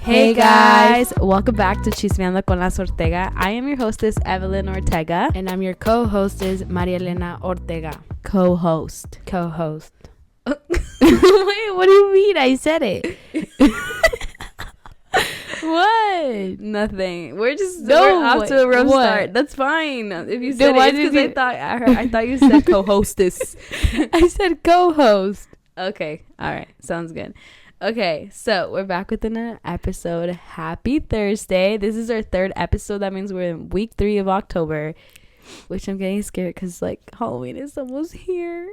Hey guys, welcome back to Chismeando con las Ortega. I am your hostess Evelyn Ortega, and I'm your co-host is Maria Elena Ortega. Co-host. Wait, what do you mean? I said it. What? Nothing. We're off to a rough start. That's fine. If you said it, because I thought you said co-hostess. I said co-host. Okay. All right. Sounds good. Okay, so we're back with another episode. Happy Thursday. This is our third episode. That means we're in week 3 of October, which I'm getting scared because Halloween is almost here.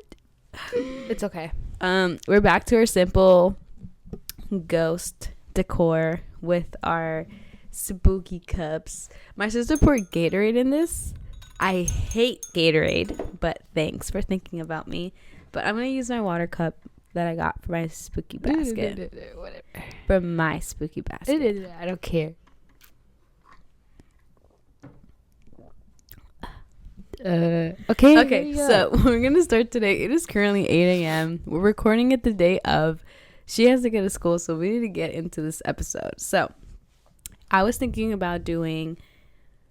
It's okay. We're back to our simple ghost decor with our spooky cups. My sister poured Gatorade in this. I hate Gatorade, but thanks for thinking about me. But I'm gonna use my water cup that I got for my spooky basket. Whatever. From my spooky basket. I don't care. Okay, so we're gonna start today. It is currently 8 a.m. We're recording it the day of. She has to go to school, so we need to get into this episode. So I was thinking about doing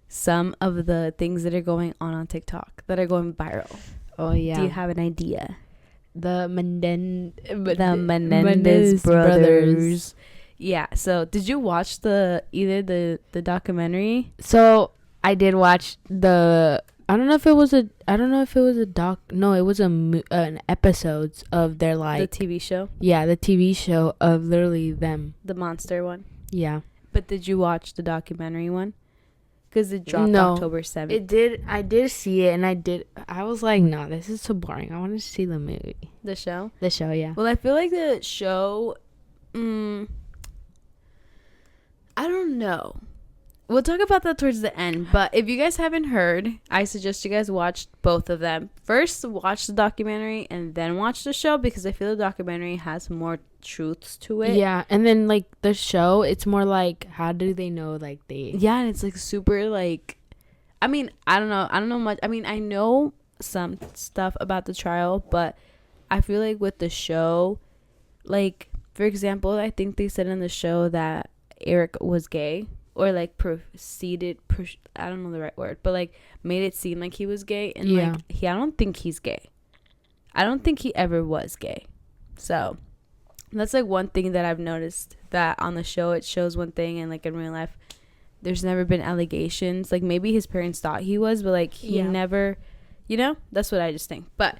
some of the things that are going on TikTok that are going viral. Oh yeah. Do you have an idea? The Menendez Brothers. Yeah. So, did you watch the documentary? So I did watch the. I don't know if it was a doc. No, it was an episodes of their the TV show. Yeah, the TV show of literally them. The monster one. Yeah. But did you watch the documentary one? Because it dropped October 7th. It did. I did see it, and I was like, no, this is so boring. I want to see the movie. The show? The show, yeah. Well, I feel like the show, I don't know. We'll talk about that towards the end. But if you guys haven't heard, I suggest you guys watch both of them. First, watch the documentary and then watch the show because I feel the documentary has more truths to it. Yeah, and then the show, it's more like, how do they know they? Yeah, and it's super I mean, I don't know much. I mean, I know some stuff about the trial, but I feel like with the show, for example, I think they said in the show that Eric was gay. Or I don't know the right word, but made it seem like he was gay, and I don't think he's gay. I don't think he ever was gay. So that's one thing that I've noticed, that on the show it shows one thing, and in real life there's never been allegations. Maybe his parents thought he was, but he never, that's what I just think. But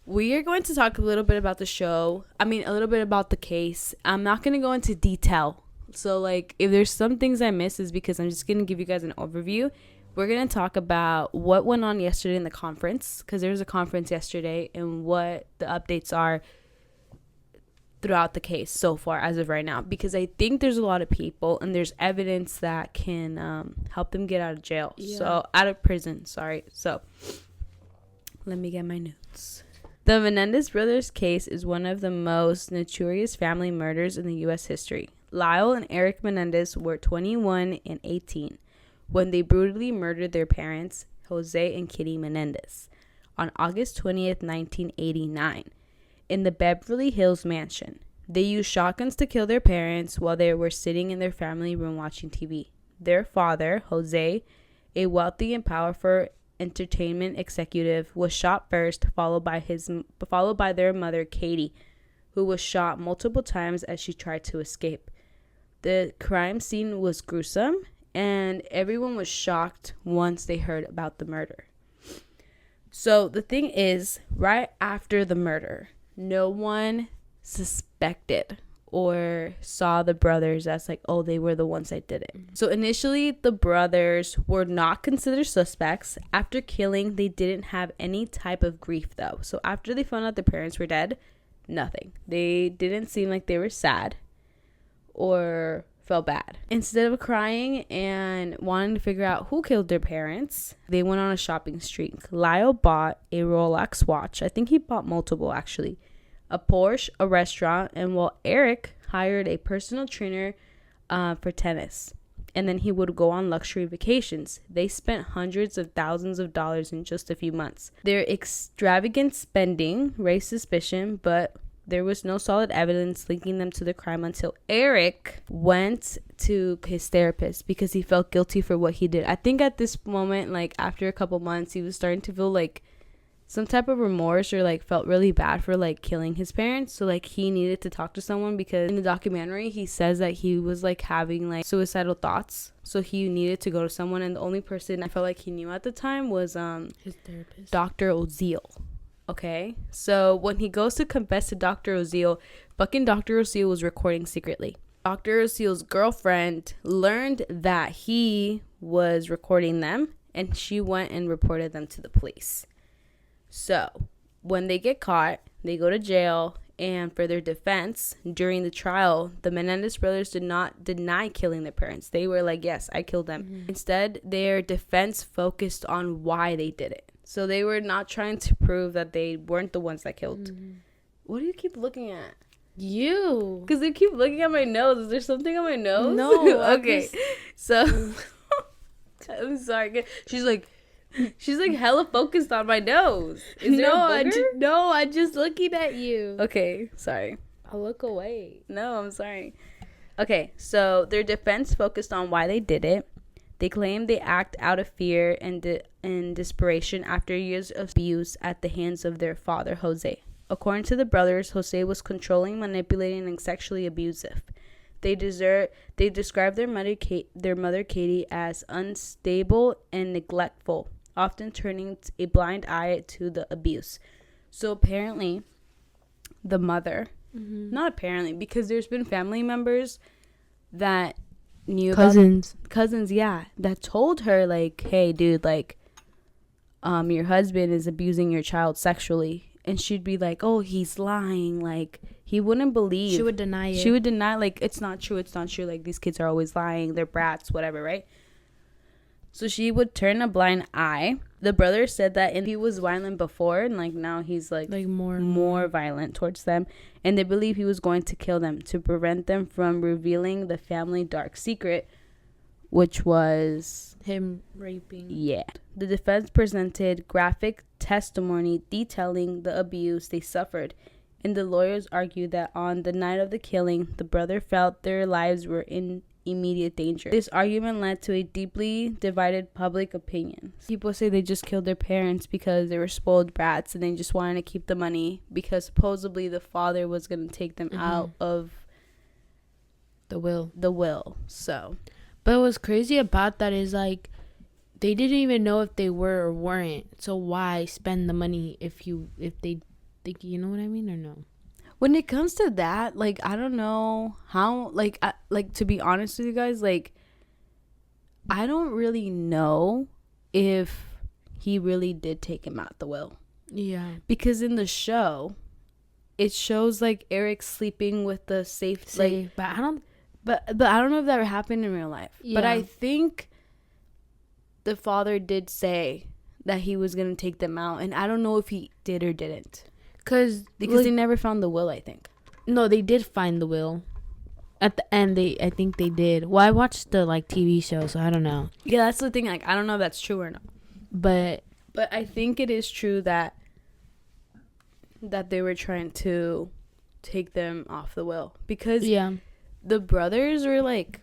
we are going to talk a little bit about the show. I mean, a little bit about the case. I'm not going to go into detail. So, if there's some things I miss, is because I'm just going to give you guys an overview. We're going to talk about what went on yesterday in the conference, because there was a conference yesterday, and what the updates are throughout the case so far as of right now. Because I think there's a lot of people, and there's evidence that can help them get out of jail. Yeah. So, out of prison, sorry. So, let me get my notes. The Menendez Brothers case is one of the most notorious family murders in the U.S. history. Lyle and Eric Menendez were 21 and 18 when they brutally murdered their parents, Jose and Kitty Menendez, on August 20th, 1989, in the Beverly Hills mansion. They used shotguns to kill their parents while they were sitting in their family room watching TV. Their father, Jose, a wealthy and powerful entertainment executive, was shot first, followed by their mother, Katie, who was shot multiple times as she tried to escape. The crime scene was gruesome, and everyone was shocked once they heard about the murder. So the thing is, right after the murder, no one suspected or saw the brothers as they were the ones that did it. So initially, the brothers were not considered suspects. After killing, they didn't have any type of grief, though. So after they found out their parents were dead, nothing. They didn't seem like they were sad or felt bad. Instead of crying and wanting to figure out who killed their parents, they went on a shopping streak. Lyle bought a Rolex watch. I think he bought multiple, actually. A Porsche, a restaurant, and while Eric hired a personal trainer for tennis. And then he would go on luxury vacations. They spent hundreds of thousands of dollars in just a few months. Their extravagant spending raised suspicion, but there was no solid evidence linking them to the crime until Eric went to his therapist because he felt guilty for what he did. I think at this moment, like after a couple months, he was starting to feel like some type of remorse or like felt really bad for like killing his parents. So like he needed to talk to someone, because in the documentary he says that he was like having like suicidal thoughts, so he needed to go to someone, and the only person I felt like he knew at the time was his therapist, Dr. Oziel. Okay, so when he goes to confess to Dr. Oziel, fucking Dr. Oziel was recording secretly. Dr. Oziel's girlfriend learned that he was recording them, and she went and reported them to the police. So when they get caught, they go to jail, and for their defense, during the trial, the Menendez brothers did not deny killing their parents. They were like, yes, I killed them. Mm-hmm. Instead, their defense focused on why they did it. So they were not trying to prove that they weren't the ones that killed. Mm-hmm. What do you keep looking at? You. Because they keep looking at my nose. Is there something on my nose? No. Okay. So, I'm sorry. She's like hella focused on my nose. Is there a booger? I'm just looking at you. Okay, sorry. I'll look away. No, I'm sorry. Okay, so their defense focused on why they did it. They claim they act out of fear and desperation after years of abuse at the hands of their father, Jose. According to the brothers, Jose was controlling, manipulating, and sexually abusive. They describe their mother Katie as unstable and neglectful, often turning a blind eye to the abuse. So apparently, the mother, not apparently, because there's been family members that knew cousins, that told her like, hey, dude, like, your husband is abusing your child sexually. And she'd be like, oh, he's lying. Like, he wouldn't believe. She would deny it. She would deny, like, it's not true. Like, these kids are always lying. They're brats, whatever, right? So she would turn a blind eye. The brother said that he was violent before, and, like, now he's, like more violent towards them. And they believe he was going to kill them to prevent them from revealing the family dark secret, which was him raping. Yeah. The defense presented graphic testimony detailing the abuse they suffered, and the lawyers argued that on the night of the killing, the brother felt their lives were in immediate danger. This argument led to a deeply divided public opinion. People say they just killed their parents because they were spoiled brats and they just wanted to keep the money because supposedly the father was going to take them out of the will. So, but what's crazy about that is, like, they didn't even know if they were or weren't. So why spend the money if they think, you know what I mean, or no? When it comes to that, like, I don't know how, like, to be honest with you guys, like, I don't really know if he really did take him out the will. Yeah. Because in the show, it shows, like, Eric sleeping with the safe. Like, but I don't know if that happened in real life. Yeah. But I think the father did say that he was going to take them out. And I don't know if he did or didn't. Because like, they never found the will, I think. No, they did find the will. At the end, I think they did. Well, I watched the, like, TV show, so I don't know. Yeah, that's the thing. Like, I don't know if that's true or not. But I think it is true that they were trying to take them off the will. Because the brothers were, like,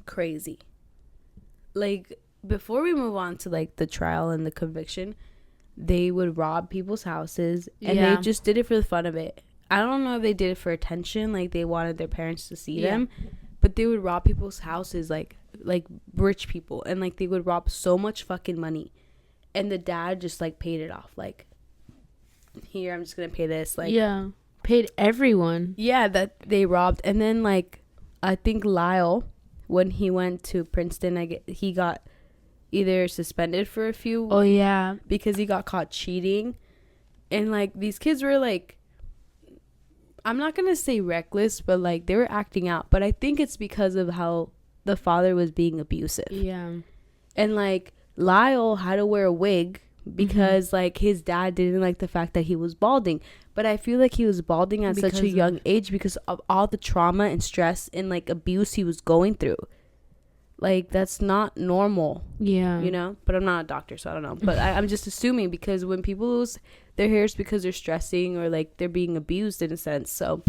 crazy. Like, before we move on to, like, the trial and the conviction, they would rob people's houses, and they just did it for the fun of it. I don't know if they did it for attention, like they wanted their parents to see them, but they would rob people's houses, like rich people, and like they would rob so much fucking money, and the dad just like paid it off, like, here, I'm just gonna pay this, like, paid everyone. Yeah, that they robbed. And then, like, I think Lyle, when he went to Princeton, he got either suspended for a few because he got caught cheating. And like these kids were like, I'm not gonna say reckless, but like they were acting out. But I think it's because of how the father was being abusive. And like Lyle had to wear a wig because like his dad didn't like the fact that he was balding. But I feel like he was balding at such a young age because of all the trauma and stress and like abuse he was going through. Like, that's not normal, Yeah. you know? But I'm not a doctor, so I don't know. But I'm just assuming, because when people lose their hair, it's because they're stressing or, like, they're being abused in a sense. So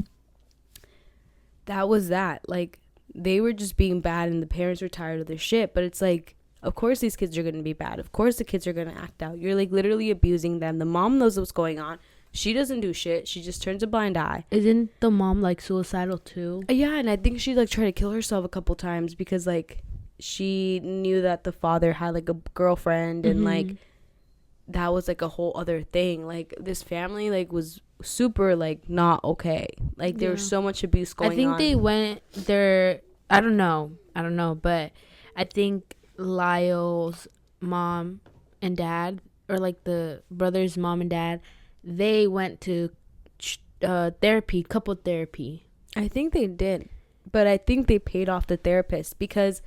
that was that. Like, they were just being bad and the parents were tired of their shit. But it's like, of course these kids are going to be bad. Of course the kids are going to act out. You're, like, literally abusing them. The mom knows what's going on. She doesn't do shit. She just turns a blind eye. Isn't the mom, like, suicidal too? Yeah, and I think she, like, tried to kill herself a couple times because, like, she knew that the father had, like, a girlfriend and, like, that was, like, a whole other thing. Like, this family, like, was super, like, not okay. Like, there was so much abuse going on. I think they went there. I don't know, but I think Lyle's mom and dad, or, like, the brother's mom and dad, they went to therapy, couple therapy. I think they did, but I think they paid off the therapist because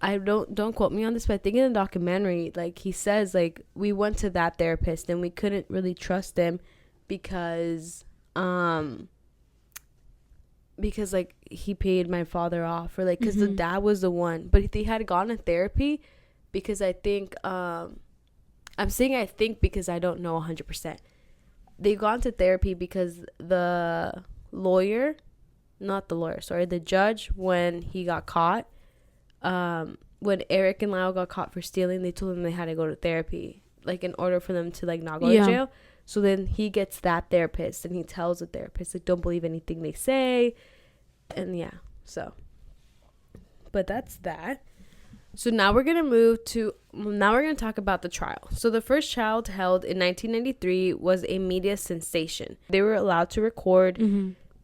I don't quote me on this, but I think in the documentary, like, he says, like, we went to that therapist and we couldn't really trust him because like, he paid my father off, or, like, because the dad was the one. But if they had gone to therapy, because I think I'm saying I think because I don't know 100%. They've gone to therapy because the judge, when he got caught, when Eric and Lyle got caught for stealing, they told them they had to go to therapy, like, in order for them to, like, not go to jail. So then he gets that therapist and he tells the therapist, like, don't believe anything they say. And yeah, so, but that's that. So now we're going to talk about the trial. So the first trial held in 1993 was a media sensation. They were allowed to record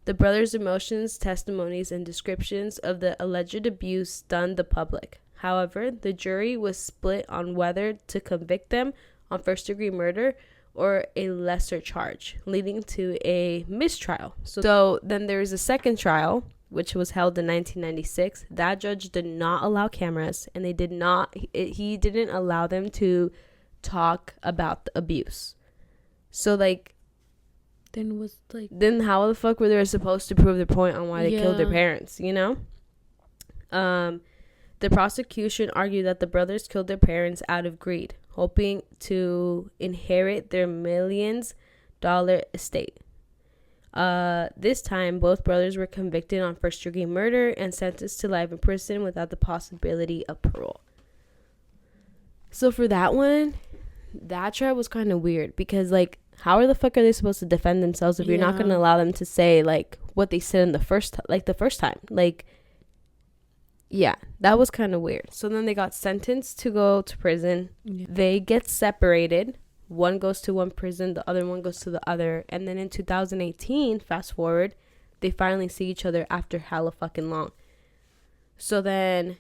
the brothers' emotions, testimonies, and descriptions of the alleged abuse stunned the public. However, the jury was split on whether to convict them on first-degree murder or a lesser charge, leading to a mistrial. So then there is a second trial, which was held in 1996. That judge did not allow cameras, and he didn't allow them to talk about the abuse. So, like, then how the fuck were they supposed to prove their point on why they killed their parents, you know? The prosecution argued that the brothers killed their parents out of greed, hoping to inherit their millions-dollar estate. This time, both brothers were convicted on first-degree murder and sentenced to life in prison without the possibility of parole. So for that one, that trial was kind of weird because, like, how the fuck are they supposed to defend themselves if you're not going to allow them to say, like, what they said in the first time? Like, yeah, that was kind of weird. So then they got sentenced to go to prison. Yeah. They get separated. One goes to one prison, the other one goes to the other. And then in 2018, fast forward, they finally see each other after hella fucking long. So then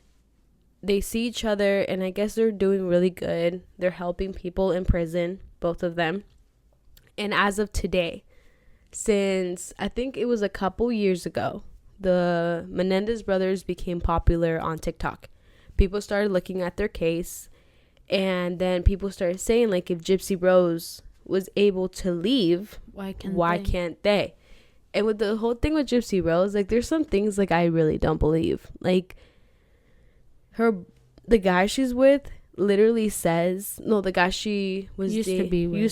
they see each other, and I guess they're doing really good. They're helping people in prison, both of them. And as of today, since I think it was a couple years ago, the Menendez brothers became popular on TikTok. People started looking at their case, and then people started saying, like, if Gypsy Rose was able to leave, why can't they? And with the whole thing with Gypsy Rose, like, there's some things, like, I really don't believe. Like, the guy she's with literally says, no, the guy she was used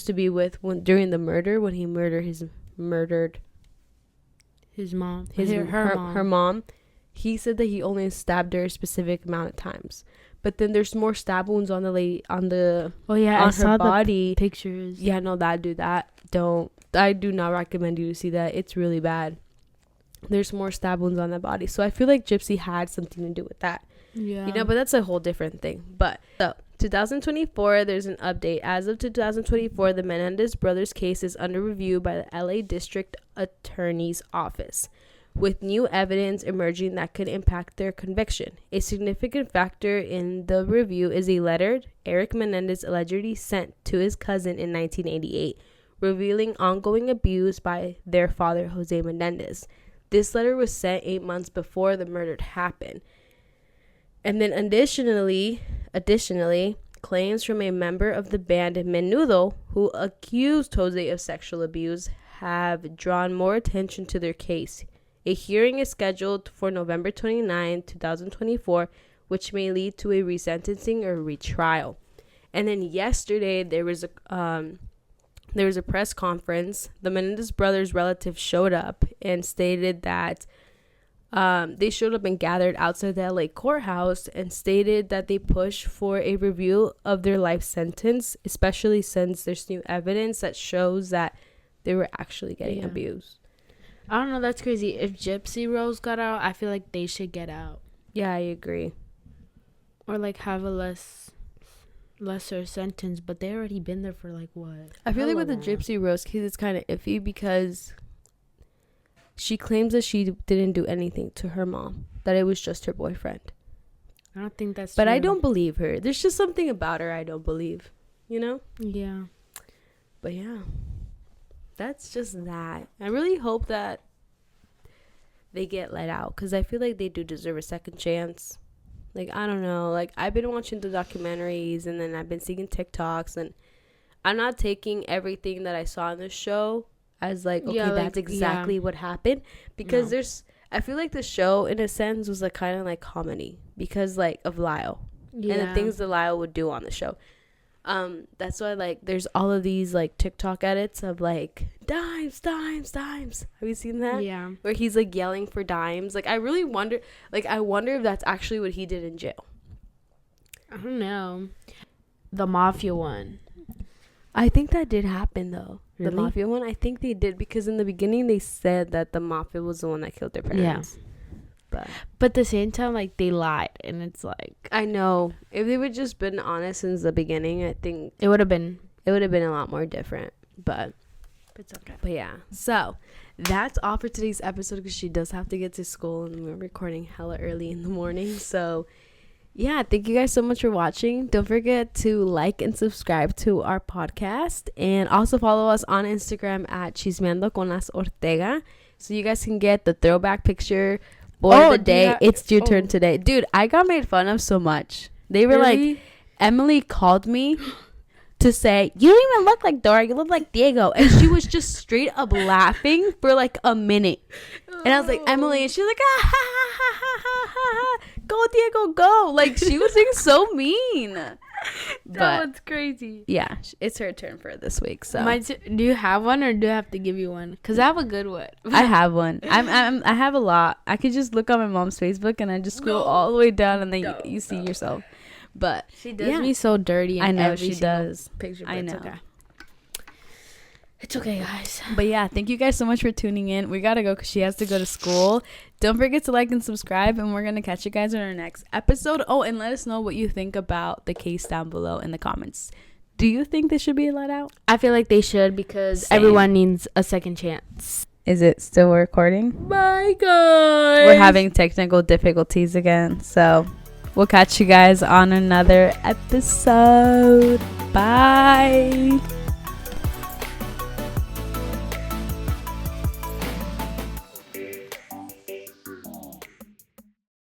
to be with when during the murder, when he murdered his mom, her mom, he said that he only stabbed her a specific amount of times. But then there's more stab wounds on her body. Pictures. Yeah, no, I do not recommend you to see that. It's really bad. There's more stab wounds on that body. So I feel like Gypsy had something to do with that. Yeah. You know, but that's a whole different thing. But so 2024, there's an update. As of 2024, the Menendez Brothers case is under review by the LA District Attorney's Office, with new evidence emerging that could impact their conviction. A significant factor in the review is a letter Eric Menendez allegedly sent to his cousin in 1988, revealing ongoing abuse by their father, Jose Menendez. This letter was sent 8 months before the murder happened. And then additionally, claims from a member of the band Menudo, who accused Jose of sexual abuse, have drawn more attention to their case. A hearing is scheduled for November 29, 2024, which may lead to a resentencing or retrial. And then yesterday there was a press conference. The Menendez Brothers relatives showed up and stated that they showed up and gathered outside the LA courthouse and stated that they push for a review of their life sentence, especially since there's new evidence that shows that they were actually getting abused. I don't know. That's crazy. If Gypsy Rose got out, I feel like they should get out. Yeah, I agree. Or like have a lesser sentence, but they already been there for like what? I feel like with the Gypsy Rose case, it's kind of iffy because she claims that she didn't do anything to her mom, that it was just her boyfriend. I don't think that's but true. I don't believe her. There's just something about her I don't believe, you know? Yeah. But yeah, that's just that. I really hope that they get let out because I feel like they do deserve a second chance. Like, I don't know. Like, I've been watching the documentaries and then I've been seeing TikToks, and I'm not taking everything that I saw in the show as like, okay, that's exactly what happened, because I feel like the show in a sense was like kind of like comedy because like of Lyle and the things that Lyle would do on the show. That's why like there's all of these like TikTok edits of like dimes. Have you seen that? Yeah. Where he's like yelling for dimes. Like I really wonder, I wonder if that's actually what he did in jail. I don't know. The mafia one. I think that did happen though. Really? The mafia one, I think they did, because in the beginning they said that the mafia was the one that killed their parents. Yeah. But at the same time, like, they lied, and it's like, I know. If they would just been honest since the beginning, I think it would have been a lot more different. But it's okay. But yeah. So that's all for today's episode, because she does have to get to school and we're recording hella early in the morning. So yeah, thank you guys so much for watching. Don't forget to like and subscribe to our podcast, and also follow us on Instagram at Chismeando con las Ortega, so you guys can get the throwback picture or the day. It's your turn today. Dude, I got made fun of so much. They were like, Emily called me to say, you don't even look like Dora, you look like Diego, and she was just straight up laughing for like a minute. And I was like, Emily, and she was like, ah, ha, ha, ha, ha, ha, ha. Go Diego, go. Like, she was being so mean. That was crazy. Yeah, it's her turn for this week. So do you have one, or do I have to give you one? Because I have a good one. I have one. I have a lot. I could just look on my mom's Facebook and I just scroll all the way down, and then you see yourself. But she does me so dirty. I know she does. Picture, I know. It's okay, guys. But yeah, thank you guys so much for tuning in. We gotta go because she has to go to school. Don't forget to like and subscribe, and we're gonna catch you guys in our next episode. Oh, and let us know what you think about the case down below in the comments. Do you think they should be let out? I feel like they should, because everyone needs a second chance. Is it still recording? Bye, guys. We're having technical difficulties again, so we'll catch you guys on another episode.